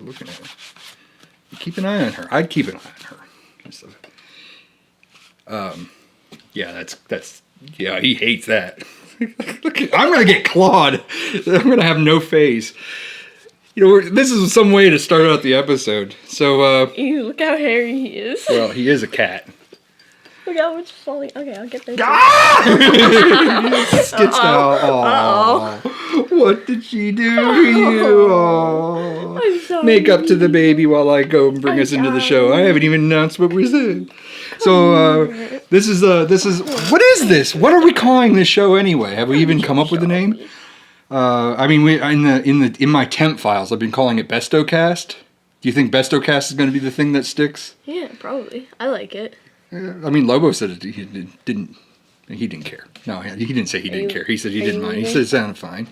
you're looking at her. Keep an eye on her. I'd keep an eye on her. Yeah, that's yeah, he hates that. I'm gonna get clawed. I'm gonna have no face. You know, this is some way to start out the episode. So, Ew, look how hairy he is. well, he is a cat. Look how much falling. Okay, I'll get there. Skits now. What did she do to you? Aww. I'm sorry. Make up to the baby while I go and bring us into the show. I haven't even announced what we said. So, this is what is this? What are we calling this show anyway? Have we even come up with a name? I mean, in my temp files, I've been calling it Bestocast. Do you think Bestocast is going to be the thing that sticks? Yeah, probably. I like it. I mean, Lobo said he didn't care. No, he didn't say he didn't care. He said he didn't mind. He said it sounded fine.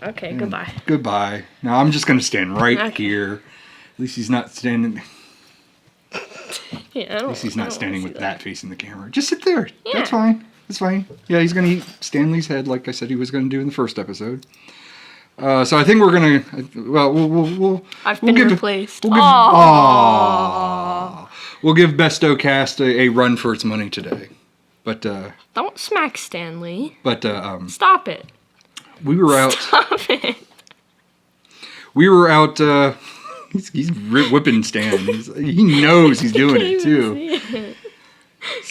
Okay, goodbye. Goodbye. Now I'm just going to stand right here. At least he's not standing. Yeah, At least he's not standing with that facing the camera. Just sit there. Yeah. That's fine. That's fine. Yeah, he's going to eat Stanley's head like I said he was going to do in the first episode. So I think we're going to, well, I've been replaced. We'll give Bestocast a run for its money today. But, don't smack Stanley. But, stop it. We were out. Stop it. We were out, he's whipping Stan. He knows he's doing it, too.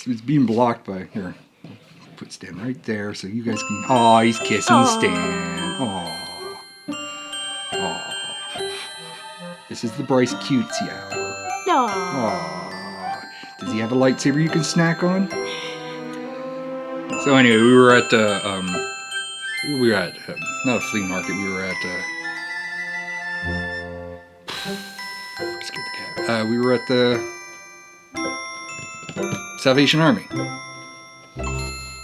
It's being blocked by, here. Put Stan right there so you guys can, aw, he's kissing Stan. Aw. Aw. This is the Bryce Cutesy hour. No. Aw. Does he have a lightsaber you can snack on? So anyway, we were at, not a flea market, we were at, scared the cat. We were at the Salvation Army.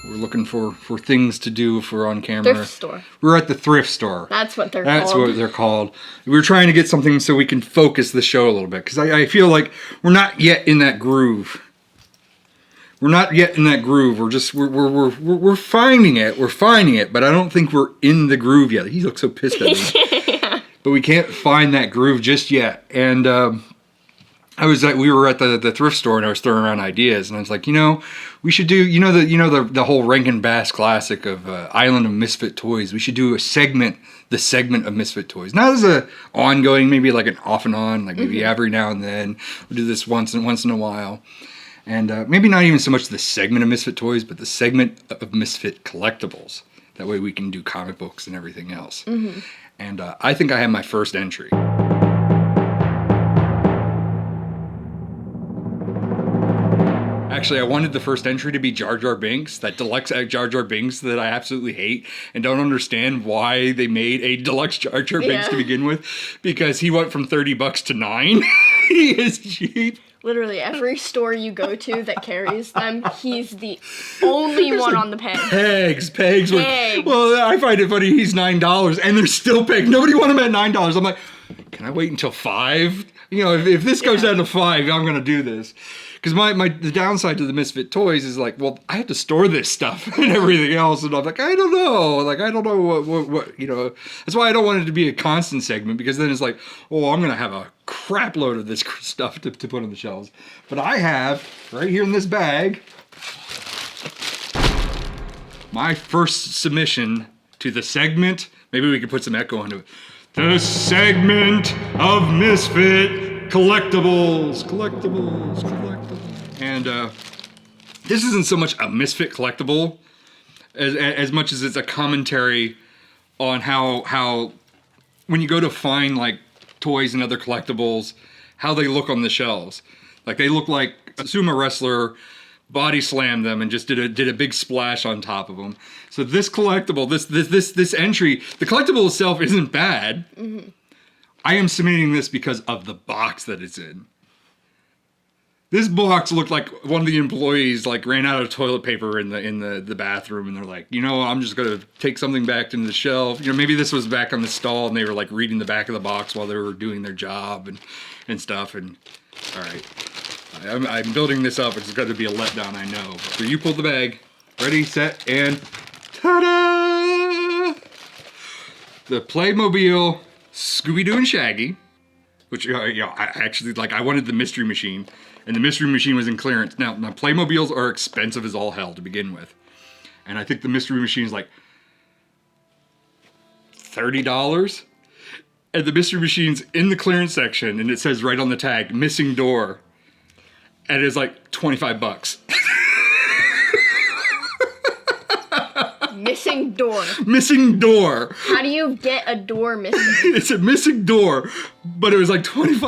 We're looking for things to do if we're on camera. Thrift store. We're at the thrift store. That's what they're called. That's what they're called. We were trying to get something so we can focus the show a little bit. Because I feel like we're not yet in that groove. We're not yet in that groove. We're finding it. We're finding it. But I don't think we're in the groove yet. He looks so pissed at me. Yeah. But we can't find that groove just yet. And we were at the thrift store and I was throwing around ideas and I was like, we should do, the whole Rankin Bass classic of Island of Misfit Toys. We should do the segment of Misfit Toys. Not as a ongoing, maybe like an off and on, like maybe every now and then. We'll do this once in a while. And maybe not even so much the segment of Misfit Toys, but the segment of Misfit Collectibles. That way we can do comic books and everything else. Mm-hmm. And I think I have my first entry. Actually, I wanted the first entry to be Jar Jar Binks, that deluxe Jar Jar Binks that I absolutely hate and don't understand why they made a deluxe Jar Jar Binks to begin with, because he went from $30 to $9. He is cheap. Literally every store you go to that carries them, he's the only one on the peg. Pegs. Well, I find it funny. He's $9 and they're still pegged. Nobody wanted him at $9. I'm like, can I wait until $5? If this goes down to $5, I'm gonna do this. Because the downside to the Misfit Toys is like, well, I have to store this stuff and everything else, and I'm like, I don't know, what That's why I don't want it to be a constant segment, because then it's like, oh, I'm gonna have a crap load of this stuff to put on the shelves. But I have right here in this bag my first submission to the segment. Maybe we could put some echo onto it. The segment of Misfit Collectibles. And this isn't so much a Misfit collectible as much as it's a commentary on how when you go to find like toys and other collectibles, how they look on the shelves. Like they look like a sumo wrestler body slammed them and just did a big splash on top of them. So this collectible, this entry, the collectible itself isn't bad. Mm-hmm. I am submitting this because of the box that it's in. This box looked like one of the employees like ran out of toilet paper in the bathroom, and they're like, I'm just gonna take something back to the shelf. Maybe this was back on the stall, and they were like reading the back of the box while they were doing their job and stuff. And all right, I'm building this up. It's going to be a letdown, I know. So you pull the bag, ready, set, and ta-da! The Playmobil Scooby-Doo and Shaggy. which I actually like. I wanted the Mystery Machine, and the Mystery Machine was in clearance. Now Playmobiles are expensive as all hell to begin with, and I think the Mystery Machine is like $30, and the Mystery Machine's in the clearance section, and it says right on the tag, "Missing door," and it's like $25. Missing door. Missing door. How do you get a door missing? It's a missing door, but it was like $25.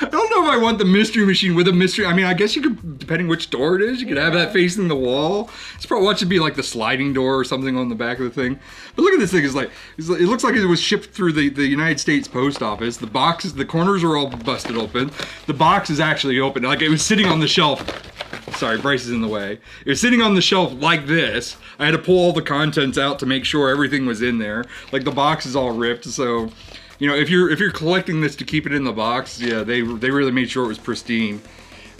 I don't know if I want the Mystery Machine with a mystery. I mean, I guess you could, depending which door it is, you could have that facing the wall. It's probably what should be like the sliding door or something on the back of the thing. But look at this thing. It looks like it was shipped through the United States Post Office. The boxes, the corners are all busted open. The box is actually open. Like it was sitting on the shelf. Sorry, Bryce is in the way. It was sitting on the shelf like this. I had to pull all the contents out to make sure everything was in there. Like the box is all ripped, so you know if you're collecting this to keep it in the box, yeah, they really made sure it was pristine.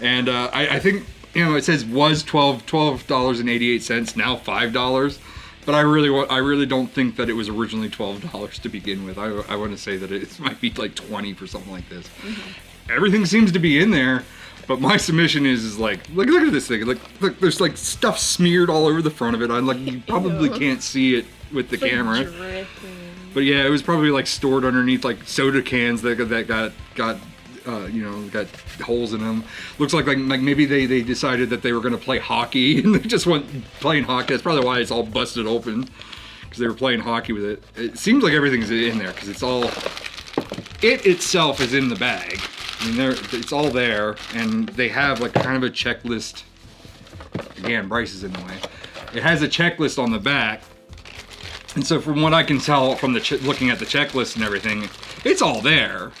And I think it says was $12.88, now $5. But I really don't think that it was originally $12 to begin with. I want to say that it might be like 20 for something like this. Mm-hmm. Everything seems to be in there. But my submission is like, look at this thing. Look, there's like stuff smeared all over the front of it. You probably can't see it with the camera. But yeah, it was probably like stored underneath like soda cans that got holes in them. Looks like maybe they decided that they were going to play hockey and they just went playing hockey. That's probably why it's all busted open, because they were playing hockey with it. It seems like everything's in there because it itself is in the bag. I mean, it's all there, and they have like kind of a checklist. Again, Bryce is in the way. It has a checklist on the back, and so from what I can tell from looking at the checklist and everything, it's all there.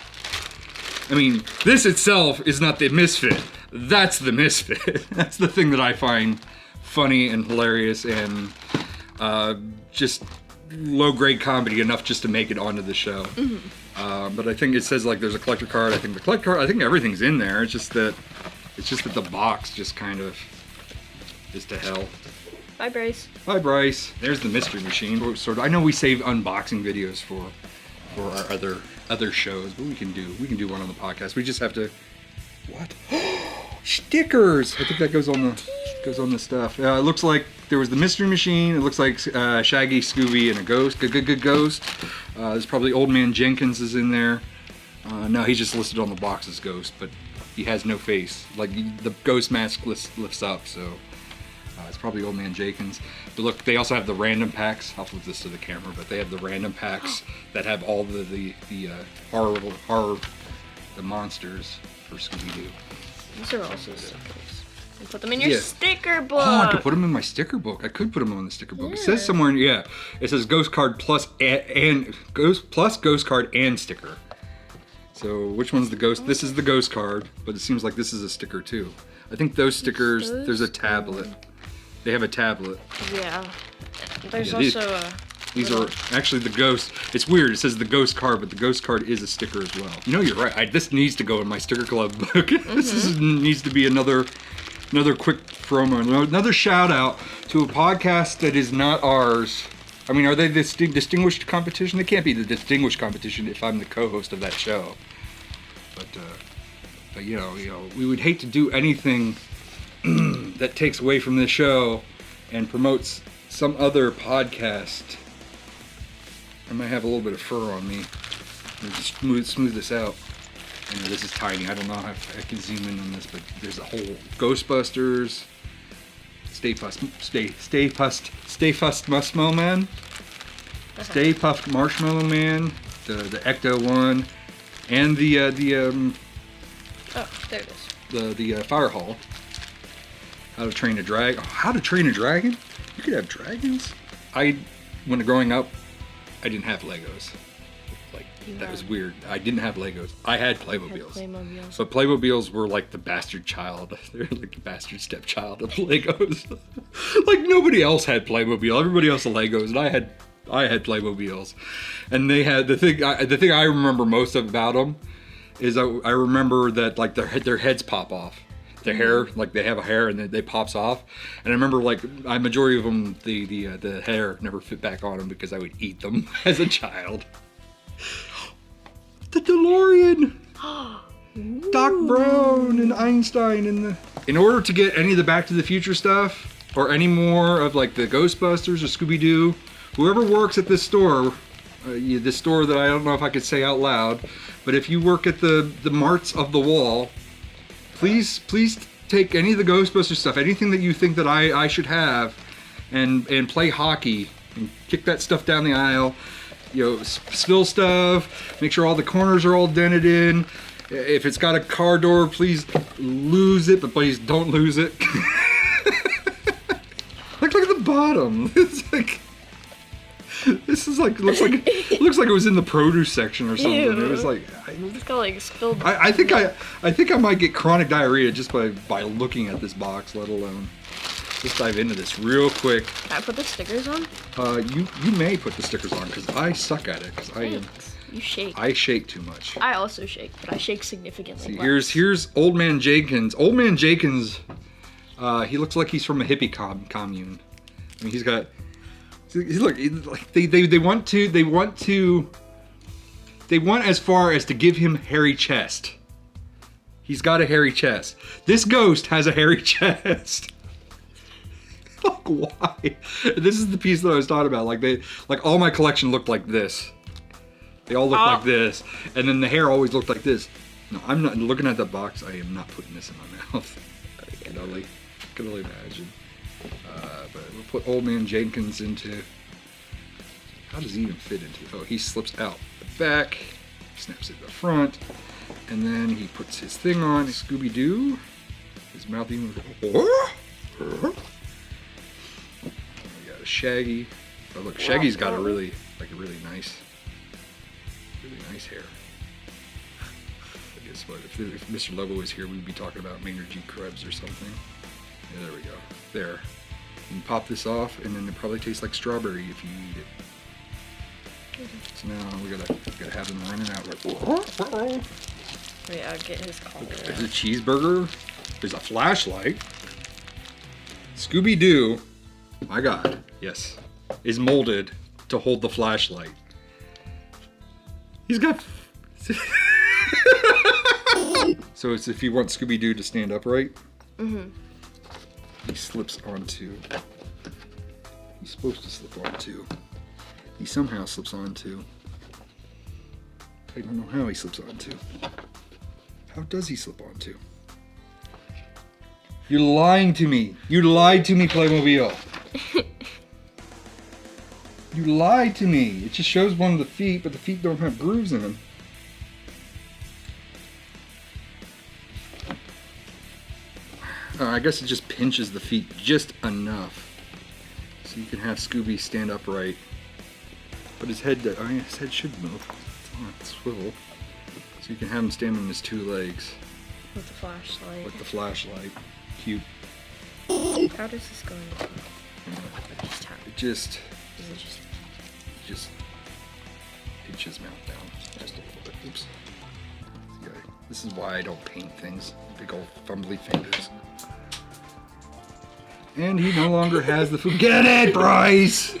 I mean, this itself is not the misfit. That's the misfit. That's the thing that I find funny and hilarious and just low-grade comedy enough just to make it onto the show. Mm-hmm. But I think it says like there's a collector card. I think everything's in there. It's just that the box just kind of is to hell. Bye, Bryce. Bye, Bryce. There's the Mystery Machine. I know we save unboxing videos for our other shows, but we can do one on the podcast. We just have to. What? Stickers. I think that goes on the stuff. It looks like there was the Mystery Machine. It looks like Shaggy, Scooby, and a ghost. Good ghost. There's probably Old Man Jenkins is in there. No, he's just listed on the box as Ghost, but he has no face. Like the ghost mask lifts up, so it's probably Old Man Jenkins. But look, they also have the random packs. I'll flip this to the camera, but they have the random packs that have all the horror, the monsters for Scooby-Doo. These are also stickers. And put them in your sticker book. Oh, I could put them in my sticker book. I could put them on the sticker book. Yeah. It says somewhere, it says Ghost Card plus Ghost Card and sticker. So which one's the Ghost? This is the Ghost Card, but it seems like this is a sticker too. I think those stickers, there's a tablet. They have a tablet. Yeah. There's also These are actually the Ghost. It's weird. It says the Ghost Card, but the Ghost Card is a sticker as well. You know, you're right. This needs to go in my sticker club book. This needs to be another quick promo, another shout out to a podcast that is not ours. I mean, are they the distinguished competition? They can't be the distinguished competition if I'm the co-host of that show. But you know, we would hate to do anything that takes away from this show and promotes some other podcast. I might have a little bit of fur on me. Let me just smooth this out. I know this is tiny. I don't know if I can zoom in on this, but there's a whole Ghostbusters, Stay Puft Marshmallow Man, Stay Puft Marshmallow Man, the Ecto one, and the oh, there it is. The Fire Hall. How to Train a Dragon. Oh, How to Train a Dragon? You could have dragons. When growing up, I didn't have Legos. That was weird. I didn't have Legos. I had Playmobiles. But Playmobiles were like the bastard child. They're like the bastard stepchild of Legos. Like nobody else had Playmobil. Everybody else had Legos, and I had Playmobiles. And they had the thing I remember most about them is I remember that like their heads pop off. Their hair, like they have a hair and they pops off. And I remember like a majority of them, the hair never fit back on them because I would eat them as a child. What The DeLorean. Doc Brown and Einstein and the. In order to get any of the Back to the Future stuff, or any more of like the Ghostbusters or Scooby Doo, whoever works at this store, this store that I don't know if I could say out loud, but if you work at the Marts of the Wall, please take any of the Ghostbusters stuff, anything that you think that I should have, and play hockey and kick that stuff down the aisle. You know, spill stuff. Make sure all the corners are all dented in. If it's got a car door, please lose it, but please don't lose it. Look at the bottom. It's like this is like looks like it was in the produce section or something. Ew. It was like It's got like spilled. I think I might get chronic diarrhea just by looking at this box, let alone. Let's dive into this real quick. Can I put the stickers on? You may put the stickers on because I suck at it because Thanks. You shake. I shake too much. I also shake, but I shake significantly. See, less. here's Old Man Jenkins. Old Man Jenkins, he looks like he's from a hippie commune. I mean, he's got. Look, like they want as far as to give him hairy chest. He's got a hairy chest. This ghost has a hairy chest. Like, why? This is the piece that I was talking about. Like all my collection looked like this. They all look like this, and then the hair always looked like this. No, I'm not looking at the box. I am not putting this in my mouth. I can only imagine. But we'll put Old Man Jenkins into. How does he even fit into? Oh, he slips out the back, snaps it the front, and then he puts his thing on. Scooby Doo. His mouth even. We got a Shaggy. Oh look, Shaggy's got a really nice hair. I guess what if Mr. Lobo was here, we'd be talking about Maynard G. Krebs or something. Yeah, there we go. There. You can pop this off, and then it probably tastes like strawberry if you eat it. So now we gotta have him running out like. Wait, I'll get his collar. There's a cheeseburger. There's a flashlight. Scooby Doo, my God, yes, is molded to hold the flashlight. He's got. So it's if you want Scooby Doo to stand upright. Mm-hmm. He slips onto. He's supposed to slip onto. He somehow slips onto. I don't know how he slips onto. How does he slip onto? You're lying to me. You lied to me, Playmobil. You lied to me. It just shows one of the feet, but the feet don't have grooves in them. I guess it just pinches the feet just enough. So you can have Scooby stand upright. But his head should move. It's on a swivel. So you can have him stand on his two legs. With the flashlight. With the flashlight. Cute. How does this go into? Just tap. It just Is it just? pinch his mouth down just a little bit. Oops. Yeah, this is why I don't paint things. Big old fumbly fingers. And he no longer has the food. Get it, Bryce!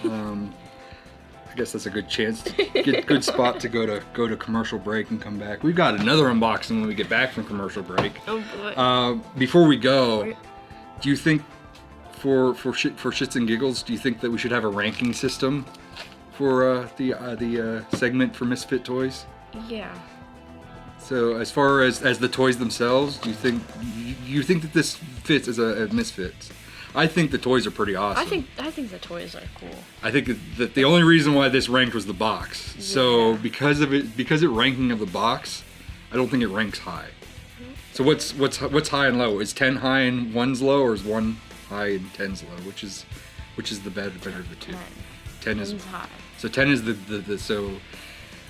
I guess that's a good chance to get good spot to go to commercial break and come back. We've got another unboxing when we get back from commercial break. Oh boy. Before we go, do you think for shits and giggles, do you think that we should have a ranking system for the segment for Misfit Toys? Yeah. So as far as the toys themselves, do you think that this fits as a Misfit? I think the toys are pretty awesome. I think the toys are cool. I think that the only reason why this ranked was the box. Yeah. So because it ranking of the box, I don't think it ranks high. So what's high and low? Is 10 high and 1's low, or is 1 high and 10's low? Which is the better of the two? 10 is high. So 10 is the so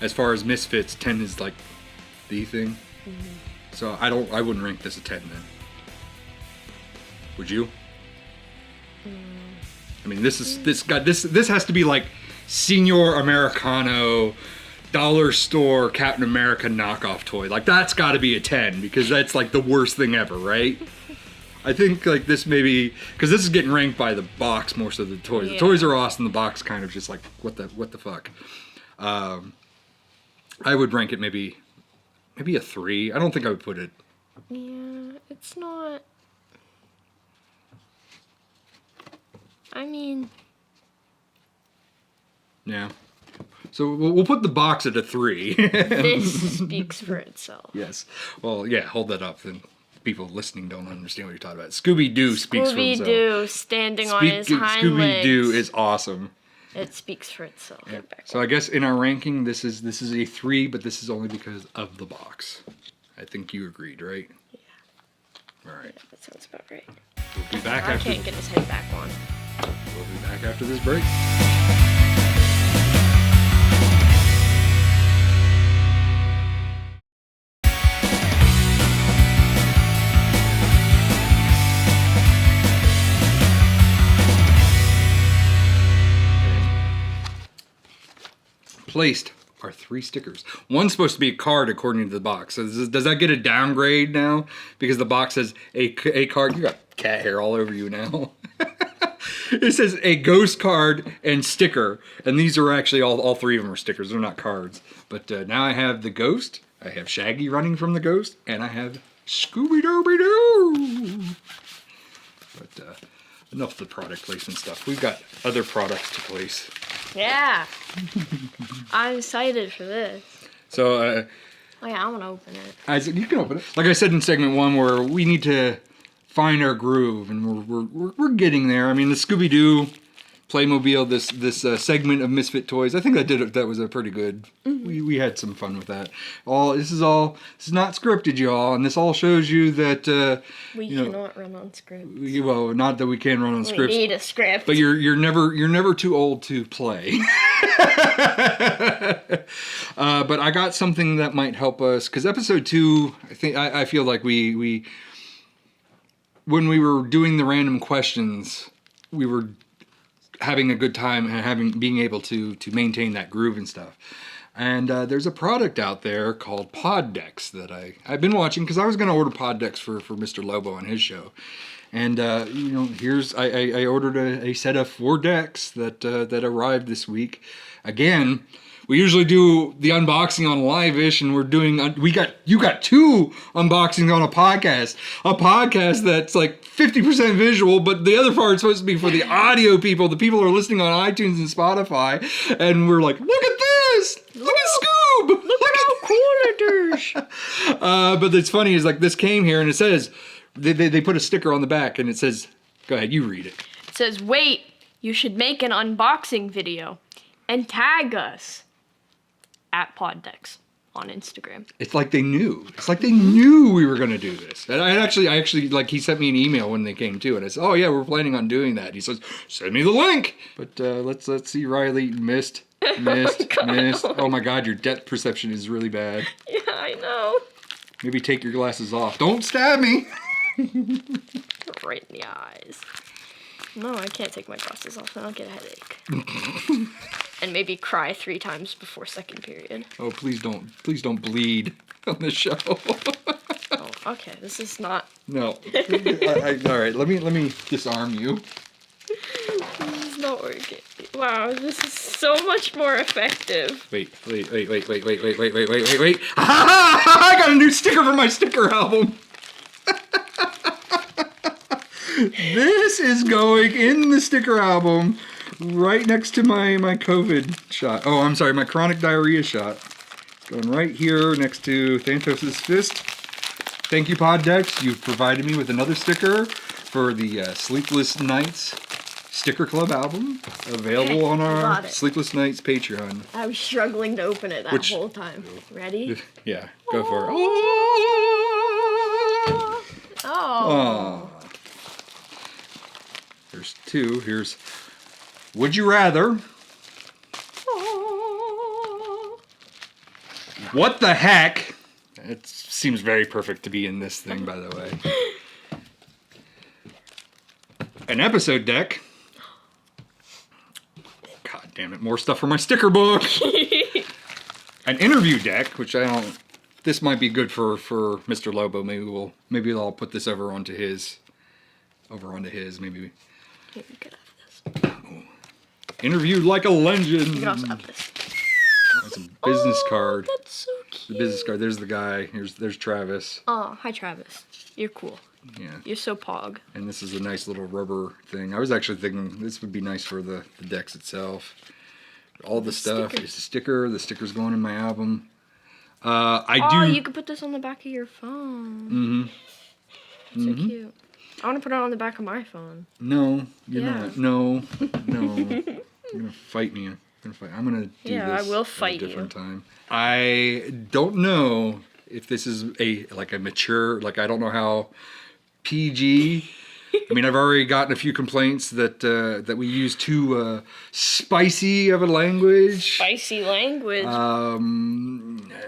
as far as Misfits, 10 is like the thing. Mm-hmm. So I wouldn't rank this a 10 then. Would you? I mean, this has to be like Senior Americano, dollar store Captain America knockoff toy. Like that's got to be a 10 because that's like the worst thing ever, right? I think like this maybe because this is getting ranked by the box more so than the toys. Yeah. The toys are awesome. The box kind of just like what the fuck. I would rank it maybe a 3. I don't think I would put it. Yeah, it's not. I mean, Yeah. So we'll put the box at a 3. this speaks for itself. Yes. Well, yeah. Hold that up, then people listening don't understand what you're talking about. Scooby-Doo speaks for himself. Scooby-Doo standing on his hind legs. Scooby-Doo is awesome. It speaks for itself. Yeah. So I guess in our ranking, this is a 3, but this is only because of the box. I think you agreed, right? Yeah. All right. Yeah, that sounds about right. We'll be back I after. can't get his head back on. We'll be back after this break. Placed are 3 stickers. One's supposed to be a card according to the box. So does that get a downgrade now? Because the box says a card. You got cat hair all over you now. It says a ghost card and sticker. And these are actually, all 3 of them are stickers. They're not cards. But now I have the ghost. I have Shaggy running from the ghost. And I have Scooby-Dooby-Doo. But enough of the product placement stuff. We've got other products to place. Yeah. I'm excited for this. So, Oh yeah, I want to open it. Isaac, you can open it. Like I said in segment 1, where we need to find our groove, and we're getting there. I mean, the Scooby-Doo Playmobil, this segment of Misfit Toys, I think that was a pretty good. Mm-hmm. We had some fun with that. This is not scripted, y'all, and this all shows you that We cannot run on script. Well, not that we can run on scripts. We need a script. But you're never too old to play. But I got something that might help us, because episode 2, I feel like we when we were doing the random questions, we were having a good time and being able to maintain that groove and stuff. And there's a product out there called Pod Decks that I've been watching, because I was going to order Pod Decks for Mr. Lobo on his show. And I ordered a set of 4 decks that arrived this week. Again, we usually do the unboxing on Live-ish, and you got 2 unboxings on a podcast that's like 50% visual, but the other part's supposed to be for the audio people. The people who are listening on iTunes and Spotify, and we're like, look at this! Look at Scoob! Look at how cool it is! But it's funny is, like, this came here and it says they put a sticker on the back and it says, go ahead, you read it. It says, wait, you should make an unboxing video and tag us at PodDecks on Instagram. It's like they knew. It's like they knew we were going to do this. And I actually, like, he sent me an email when they came to, and I said, oh yeah, we're planning on doing that. He says, send me the link. But let's see, Riley, missed. Oh my God, your depth perception is really bad. Yeah, I know. Maybe take your glasses off. Don't stab me. Right in the eyes. No, I can't take my glasses off, then I'll get a headache. And maybe cry 3 times before second period. Oh, please don't bleed on this show. Oh, okay, this is not... No. All right, let me disarm you. This is not working. Wow, this is so much more effective. Wait. I got a new sticker for my sticker album. This is going in the sticker album right next to my COVID shot. Oh, I'm sorry, my chronic diarrhea shot. It's going right here next to Thanos' fist. Thank you, Pod Decks. You've provided me with another sticker for the Sleepless Nights Sticker Club album, available on our Sleepless Nights Patreon. I was struggling to open it that whole time. Ready? Yeah, go for it. Oh. There's 2. Here's Would You Rather. What the heck? It seems very perfect to be in this thing, by the way. An episode deck. God damn it, more stuff for my sticker book. An interview deck, which I don't... This might be good for Mr. Lobo. Maybe I'll put this over onto his. Maybe. Here, you could have this. Interviewed like a legend. You could also have this. That's a business card. That's so The cute. business card. There's the guy. There's Travis. Oh, hi Travis. You're cool. Yeah. You're so pog. And this is a nice little rubber thing. I was actually thinking this would be nice for the decks itself. All the stuff. stickers. It's a sticker. The sticker's going in my album. Oh, I do. you could put this on the back of your phone. So cute. I want to put it on the back of my phone. No, you're Yeah. not. No. You're gonna fight me. I'm gonna do Yeah, this I will at fight a different you. time. I don't know if this is a mature. I don't know how PG. I mean, I've already gotten a few complaints that we use too spicy of a language. Spicy language.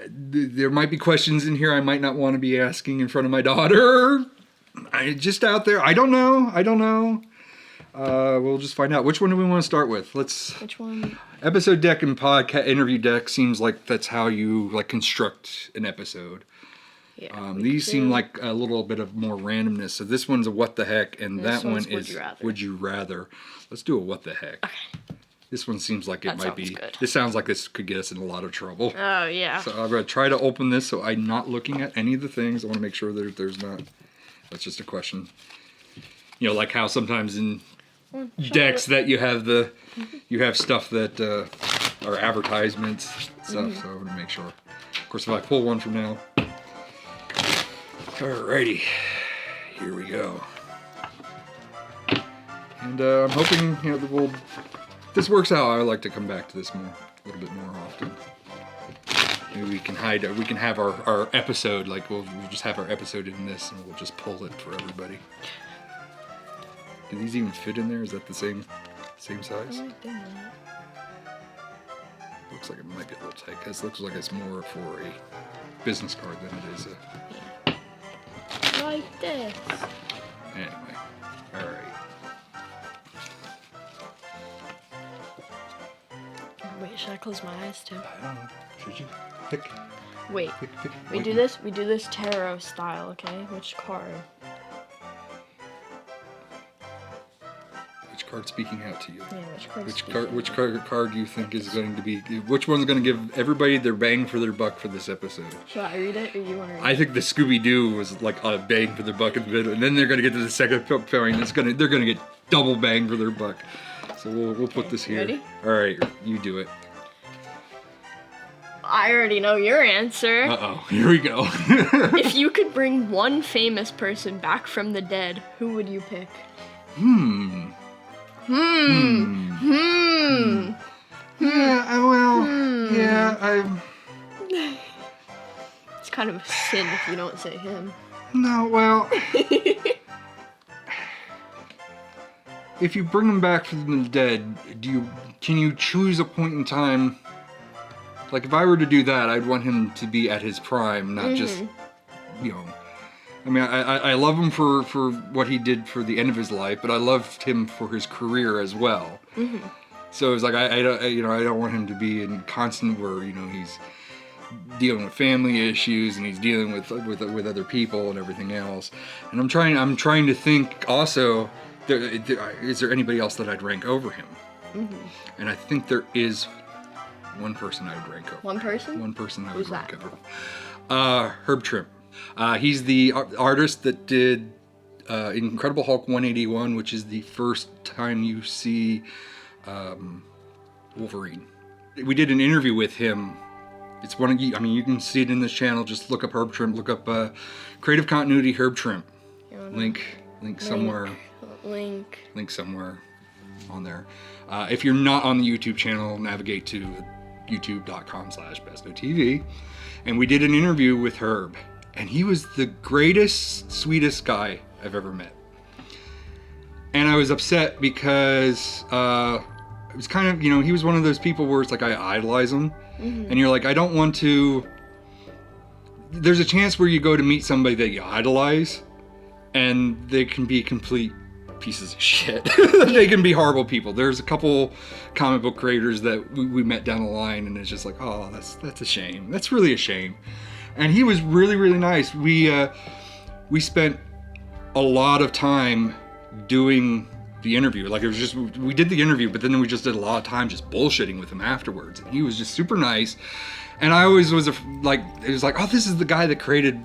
There might be questions in here I might not want to be asking in front of my daughter. Just out there. I don't know. We'll just find out. Which one do we want to start with? Which one? Episode deck and podcast interview deck seems like that's how you construct an episode. Yeah. These seem like a little bit of more randomness. So this one's a what the heck, and This that one one's is Would You Rather. would you rather. Let's do a what the heck. Okay. This one seems like it That might sounds be. good. This sounds like this could get us in a lot of trouble. Oh yeah. So I'm gonna try to open this so I'm not looking at any of the things. I want to make sure that there's not. That's just a question. Like how sometimes in decks that you have stuff that are advertisements stuff. So I want to make sure. Of course, if I pull one from now. Alrighty, here we go. And I'm hoping that this works out. I like to come back to this a little bit more often. Maybe we can have our episode, we'll just have our episode in this and we'll just pull it for everybody. Do these even fit in there? Is that the same size? Looks like it might be a little tight because it looks like it's more for a business card than it is a... Like this. Anyway, alright. Wait, should I close my eyes too? I don't know. Should you? Pick. Wait. We Wait. do this tarot style, okay? Which card? Which card speaking out to you? Yeah, which card? Which card do you think is going to be? Which one's going to give everybody their bang for their buck for this episode? Should I read it or you want to read it? I think the Scooby Doo was like a bang for their buck in the middle, and then they're going to get to the second point. They're going to get double bang for their buck. So we'll put this here. Ready? All right, you do it. I already know your answer. Uh-oh, here we go. If you could bring one famous person back from the dead, who would you pick? Yeah, It's kind of a sin if you don't say him. No, well, if you bring them back from the dead, can you choose a point in time? Like if I were to do that, I'd want him to be at his prime, not just, I mean, I love him for what he did for the end of his life, but I loved him for his career as well. So it's like I don't want him to be in constant where he's dealing with family issues and he's dealing with other people and everything else. And I'm trying to think also, is there anybody else that I'd rank over him? And I think there is one person I would rank over. One person? One person I would Who's rank that? over. Herb Trimp. He's the artist that did Incredible Hulk 181, which is the first time you see Wolverine. We did an interview with him. It's one of you. I mean, you can see it in this channel. Just look up Herb Trimp. Look up Creative Continuity Herb Trimp. Link somewhere. Link somewhere on there. If you're not on the YouTube channel, navigate to youtube.com/bestotv. And we did an interview with Herb. And he was the greatest, sweetest guy I've ever met. And I was upset because it was kind of, he was one of those people where it's like I idolize him. And you're like, I don't want to... There's a chance where you go to meet somebody that you idolize and they can be complete pieces of shit. They can be horrible people. There's a couple comic book creators that we met down the line and it's just like, oh, that's a shame. That's really a shame. And he was really, really nice. We spent a lot of time doing the interview. Like, it was just, we did the interview, but then we just did a lot of time just bullshitting with him afterwards. And he was just super nice. And I always was like, it was like, oh, this is the guy that created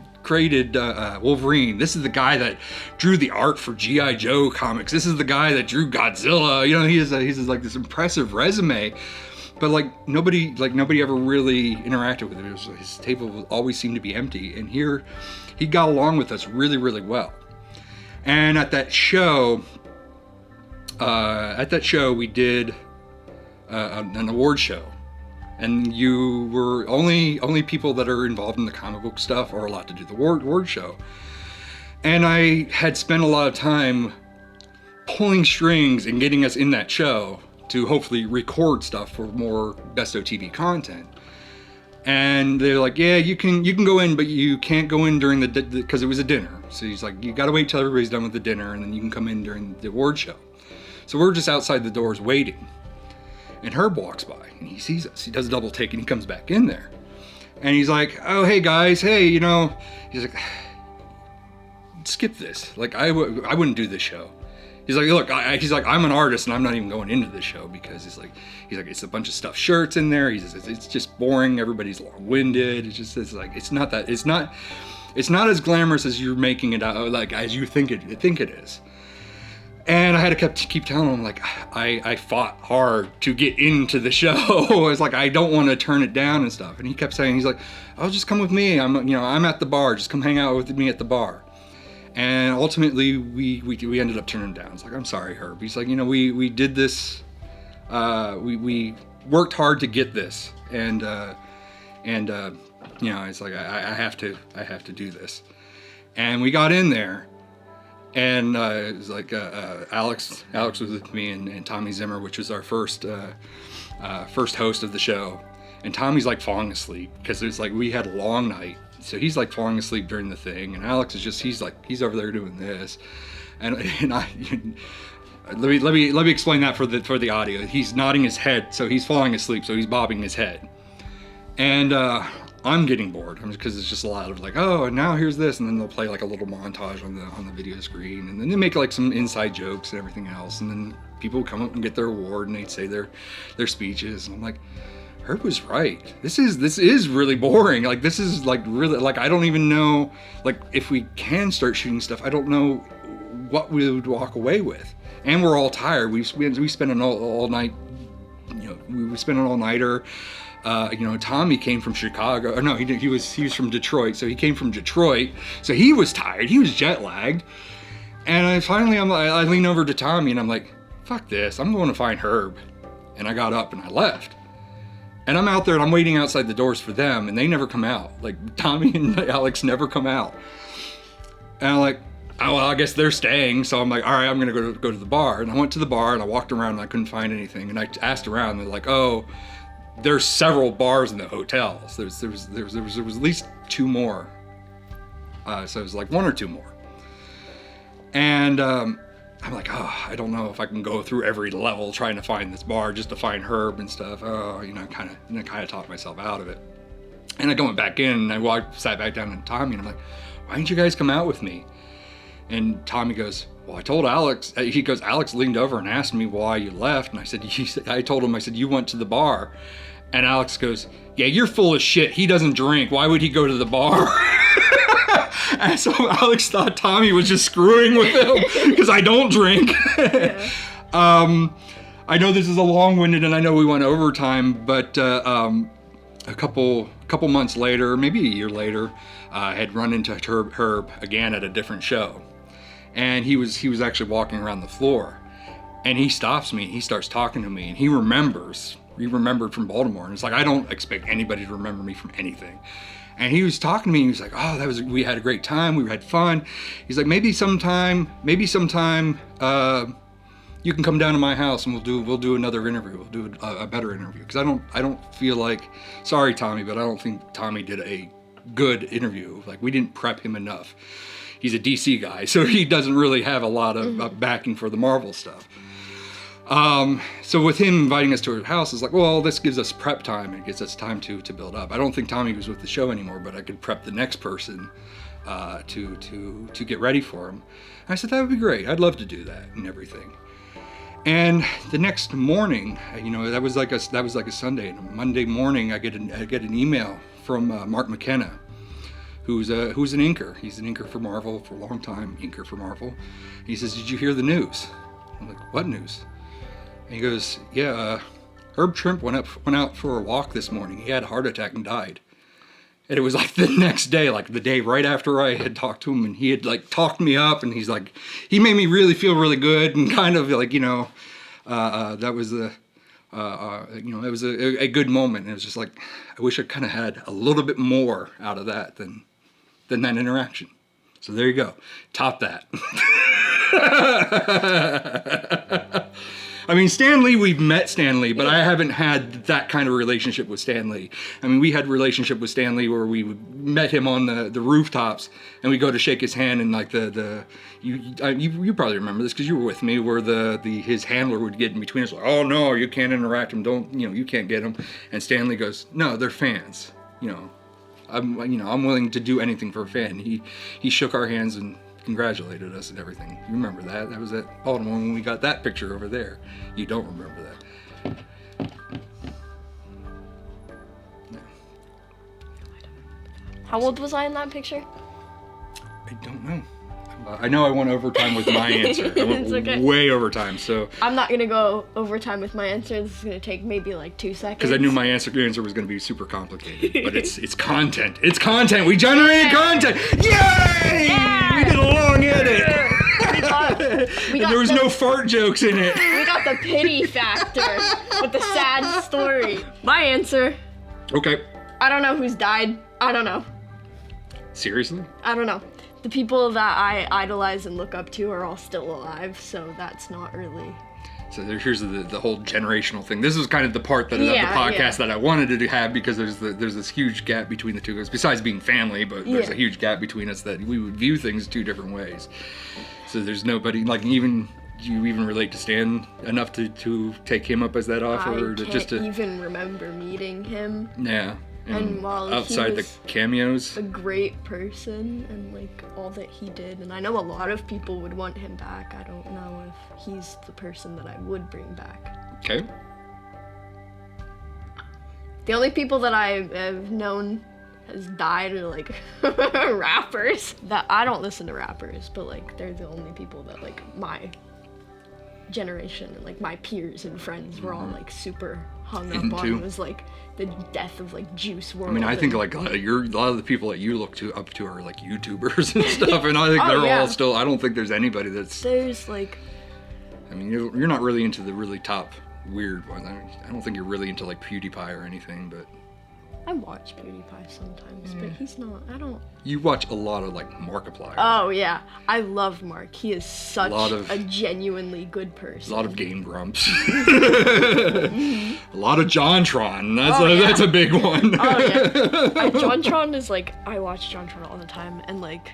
Wolverine. This is the guy that drew the art for G.I. Joe comics. This is the guy that drew Godzilla. You know, he's like this impressive resume. But like nobody ever really interacted with him. His table always seemed to be empty. And here, he got along with us really, really well. And at that show, we did an award show, and you were only people that are involved in the comic book stuff are allowed to do the award show. And I had spent a lot of time pulling strings and getting us in that show to hopefully record stuff for more Besto TV content. And they're like, yeah, you can go in, but you can't go in during because it was a dinner. So he's like, you gotta wait till everybody's done with the dinner, and then you can come in during the award show. So we're just outside the doors waiting. And Herb walks by, and he sees us. He does a double take, and he comes back in there. And he's like, oh, hey guys, hey, you know, he's like, skip this. Like, I wouldn't do this show. He's like, look, he's like, I'm an artist and I'm not even going into this show because he's like, it's a bunch of stuffed shirts in there. It's just boring. Everybody's long-winded. It's not as glamorous as you're making it out, like as you think it is. And I had to keep telling him, like, I fought hard to get into the show. I was like, I don't want to turn it down and stuff. And he kept saying, he's like, oh, just come with me. I'm at the bar. Just come hang out with me at the bar. And ultimately, we ended up turning him down. It's like, I'm sorry, Herb. He's like, you know, we did this. We worked hard to get this, and you know, it's like I have to do this. And we got in there, and it was like Alex was with me, and Tommy Zimmer, which was our first host of the show. And Tommy's like falling asleep because it's like we had a long night. So he's like falling asleep during the thing, and Alex is just he's over there doing this, and I let me explain that for the audio. He's nodding his head, so he's falling asleep, so he's bobbing his head, and I'm getting bored because it's just a lot of like, oh, and now here's this, and then they'll play like a little montage on the video screen, and then they make like some inside jokes and everything else, and then people come up and get their award, and they'd say their speeches, and I'm like, Herb was right. This is really boring. Like, this is like really, like, I don't even know, like, if we can start shooting stuff, I don't know what we would walk away with. And we're all tired. We spent an all night, you know, we spent an all-nighter. You know, Tommy came from Chicago. Or no, he was from Detroit. So he came from Detroit. So he was tired. He was jet lagged. And I lean over to Tommy and I'm like, fuck this. I'm going to find Herb. And I got up and I left. And I'm out there and I'm waiting outside the doors for them, and they never come out. Like, Tommy and Alex never come out. And I'm like, oh, well, I guess they're staying. So I'm like, all right, I'm gonna go to the bar. And I went to the bar and I walked around and I couldn't find anything. And I asked around, and they're like, oh, there's several bars in the hotels. There was at least two more. So it was like one or two more. And I'm like, oh, I don't know if I can go through every level trying to find this bar just to find Herb and stuff. Oh, you know, kind of talked myself out of it. And I went back in and I sat back down to Tommy and I'm like, why didn't you guys come out with me? And Tommy goes, well, I told Alex. He goes, Alex leaned over and asked me why you left. And I told him, you went to the bar. And Alex goes, yeah, you're full of shit. He doesn't drink. Why would he go to the bar? And so Alex thought Tommy was just screwing with him because I don't drink. Yeah. I know this is a long-winded, and I know we went overtime, but a couple months later, maybe a year later, I had run into Herb again at a different show, and he was actually walking around the floor, and he stops me. He starts talking to me, and he remembered from Baltimore, and it's like I don't expect anybody to remember me from anything. And he was talking to me, and he was like, oh, we had a great time, we had fun. He's like, maybe sometime, you can come down to my house and we'll do another interview. We'll do a better interview. Because I don't feel like, sorry Tommy, but I don't think Tommy did a good interview. Like, we didn't prep him enough. He's a DC guy, so he doesn't really have a lot of backing for the Marvel stuff. So with him inviting us to his house, it's like, well, this gives us prep time. It gives us time to build up. I don't think Tommy was with the show anymore, but I could prep the next person to get ready for him. And I said, that would be great. I'd love to do that and everything. And the next morning, that was like a Sunday. And Monday morning, I get an email from Mark McKenna, who's an inker. He's an inker for Marvel for a long time. Inker for Marvel. He says, "Did you hear the news?" I'm like, "What news?" And he goes, "Yeah, Herb Trimp went out for a walk this morning. He had a heart attack and died." And it was like the next day, like the day right after I had talked to him, and he had like talked me up, and he's like, he made me really feel really good, and kind of like, that was it was a good moment. And it was just like, I wish I kind of had a little bit more out of that than that interaction. So there you go. Top that. I mean, Stan Lee, we've met Stan Lee, but I haven't had that kind of relationship with Stan Lee. I mean, we had a relationship with Stan Lee where we met him on the rooftops, and we go to shake his hand, and like you probably remember this because you were with me, where his handler would get in between us, like, "Oh no, you can't interact him. You can't get him." And Stan Lee goes, "No, they're fans. I'm willing to do anything for a fan." He shook our hands and congratulated us and everything. You remember that? That was at Baltimore when we got that picture over there. You don't remember that. No. How old was I in that picture? I don't know. I know I went overtime with my answer. I went It's okay. way overtime, so. I'm not gonna go overtime with my answer. This is gonna take maybe like 2 seconds. Because I knew my answer was going to be super complicated, but it's content. It's content. We generated content. Yay! Yeah! We did a long edit. We got And there was no fart jokes in it. We got the pity factor with the sad story. My answer, Okay. I don't know who's died. I don't know. Seriously? I don't know. The people that I idolize and look up to are all still alive, so that's not really. So here's the whole generational thing. This is kind of the part of the Yeah, podcast yeah. that I wanted to have, because there's this huge gap between the two of us. Besides being family, but there's Yeah. a huge gap between us that we would view things two different ways. So there's nobody, like, even do you even relate to Stan enough to take him up as that offer, I or to can't just to even remember meeting him. yeah. And while he outside was the cameos, A great person and like all that he did, and I know a lot of people would want him back. I don't know if he's the person that I would bring back. okay. The only people that I have known has died are like rappers. That I don't listen to rappers, but like they're the only people that like my generation and like my peers and friends were all like super hung up on. Into. It was like the death of like Juice WRLD. I mean, I think like a lot of the people that you look up to are like YouTubers and stuff, and I think Oh, they're yeah. all still. I don't think there's anybody that's. there's like I mean, you're not really into the really top weird ones. I don't think you're really into like PewDiePie or anything, but I watch PewDiePie sometimes, but he's not. I don't. you watch a lot of like Markiplier, Oh yeah, I love Mark. He is such Lot of- a genuinely good person. a lot of Game Grumps, a lot of JonTron. That's a big one. Oh yeah, JonTron is like I watch JonTron all the time, and like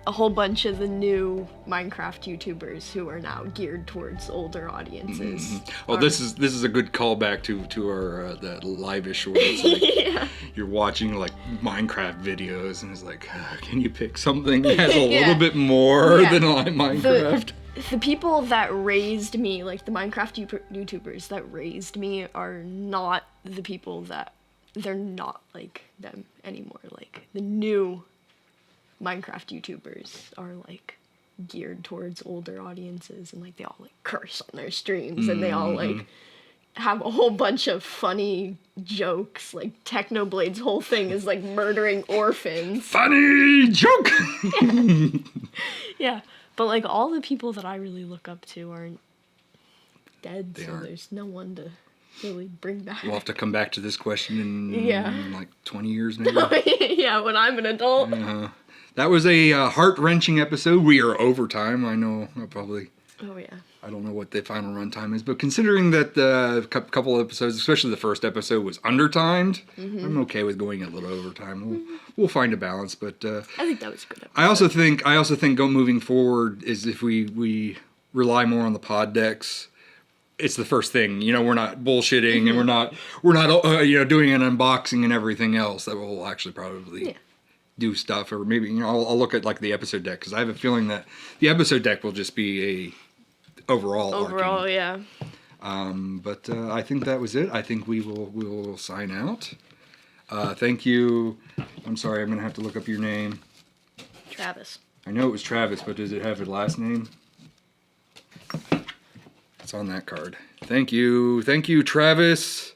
a whole bunch of the new Minecraft YouTubers who are now geared towards older audiences. Well, this is a good callback to our that live-ish where it's like Yeah. you're watching like Minecraft videos and it's like, can you pick something that has a Yeah. little bit more Yeah. than Minecraft? The people that raised me, like the Minecraft YouTubers that raised me, are not the people that they're not like them anymore. Like the new Minecraft YouTubers are like geared towards older audiences, and like they all like curse on their streams, and they all like have a whole bunch of funny jokes. Like Technoblade's whole thing is like murdering orphans. Funny joke. Yeah, but like all the people that I really look up to aren't dead, so aren't. there's no one to really bring back. We'll have to come back to this question in Yeah. like 20 years maybe. Yeah, when I'm an adult. That was a heart-wrenching episode. We are overtime. I know Oh yeah. I don't know what the final runtime is, but considering that the couple episodes, especially the first episode, was undertimed, I'm okay with going a little overtime. We'll find a balance, but I think that was a good. I also think moving forward is if we rely more on the pod decks. It's the first thing, we're not bullshitting and we're not doing an unboxing and everything else. That will actually probably do stuff, or maybe I'll look at like the episode deck, because I have a feeling that the episode deck will just be overall. Overall, arcing. yeah. But I think that was it. I think we will sign out. Thank you. I'm sorry, I'm gonna have to look up your name. Travis. I know it was Travis, but does it have a last name? It's on that card. Thank you, Travis.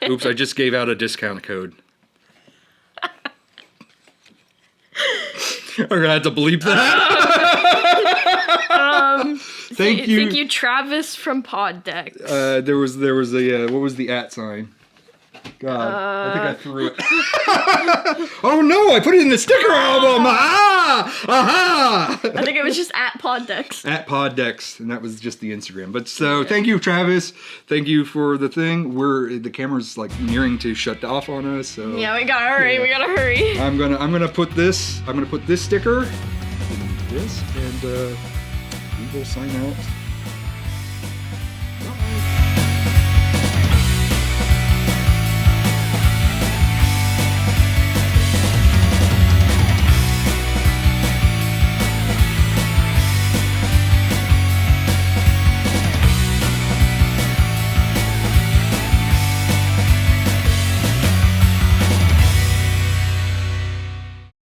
Oops, I just gave out a discount code. I'm gonna have to bleep that. Thank you. Thank you, Travis from Pod Decks. There was a what was the @ sign? God, I think I threw it. Oh no! I put it in the sticker album. Aha! I think it was just at Pod Decks. At Poddex, and that was just the Instagram. But so, thank you, Travis. Thank you for the thing. The camera's like nearing to shut off on us. So Yeah, we gotta hurry. Yeah. We gotta hurry. I'm gonna put this. I'm gonna put this sticker in this, and we will sign out.